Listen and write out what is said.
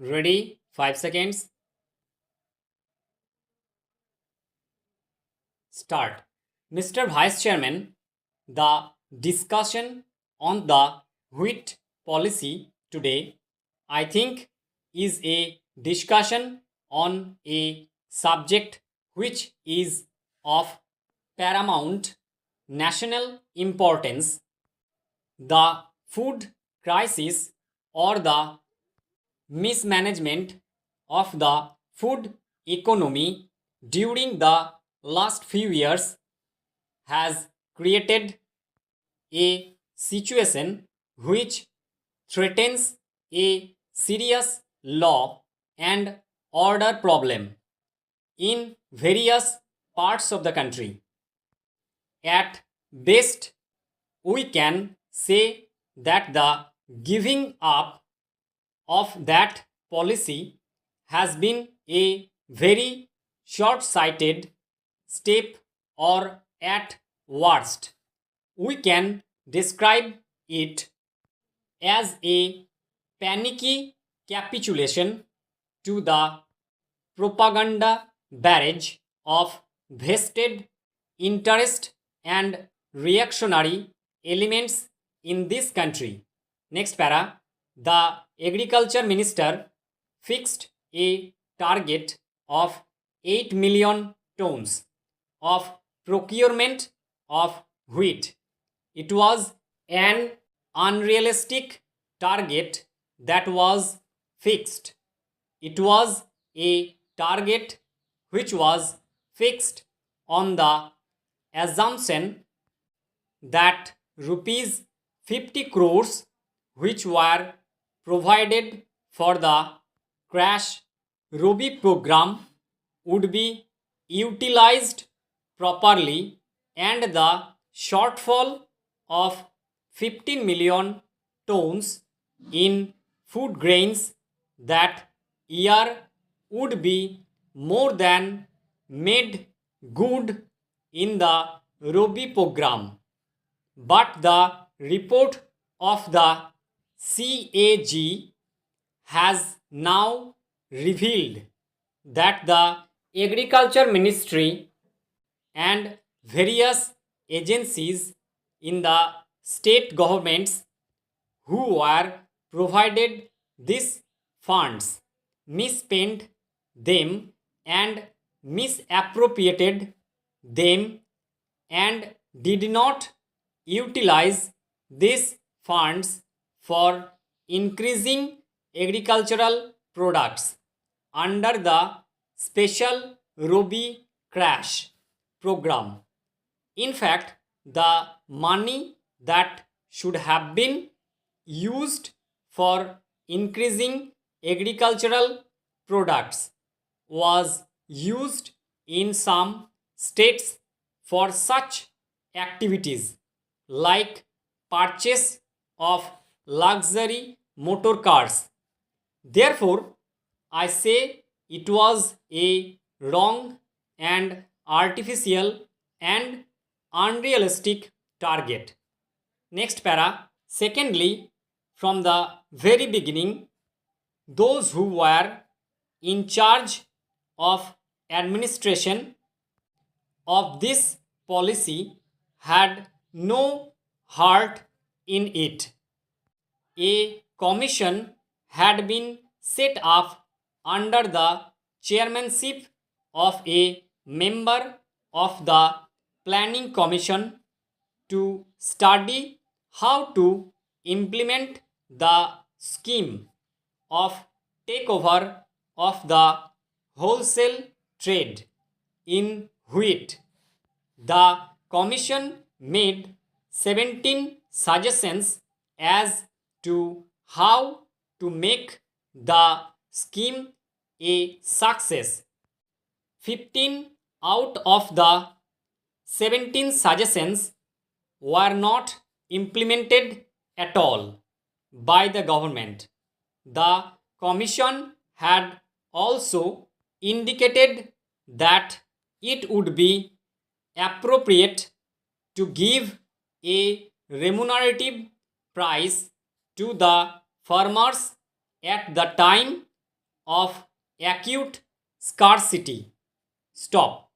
Ready? 5 seconds. Start. Mr. Vice Chairman, the discussion on the wheat policy today, I think, is a discussion on a subject which is of paramount national importance, the food crisis or the mismanagement of the food economy during the last few years has created a situation which threatens a serious law and order problem in various parts of the country. At best, we can say that the giving up of that policy has been a very short sighted step, or at worst, we can describe it as a panicky capitulation to the propaganda barrage of vested interest and reactionary elements in this country. Next para. The agriculture minister fixed a target of 8 million tons of procurement of wheat. It was an unrealistic target that was fixed. It was a target which was fixed on the assumption that rupees 50 crores which were provided for the crash Robi program would be utilized properly, and the shortfall of 15 million tons in food grains that year would be more than made good in the Robi program. But the report of the CAG has now revealed that the Agriculture Ministry and various agencies in the state governments who were provided these funds misspent them and misappropriated them and did not utilize these funds for increasing agricultural products under the special Robi crash program. In fact, the money that should have been used for increasing agricultural products was used in some states for such activities like purchase of luxury motor cars. Therefore, I say it was a wrong and artificial and unrealistic target. Next para. Secondly, from the very beginning, those who were in charge of administration of this policy had no heart in it. A commission had been set up under the chairmanship of a member of the planning commission to study how to implement the scheme of takeover of the wholesale trade in wheat. The commission made 17 suggestions as to how to make the scheme a success. 15 out of the 17 suggestions were not implemented at all by the government. The commission had also indicated that it would be appropriate to give a remunerative price to the farmers at the time of acute scarcity. Stop.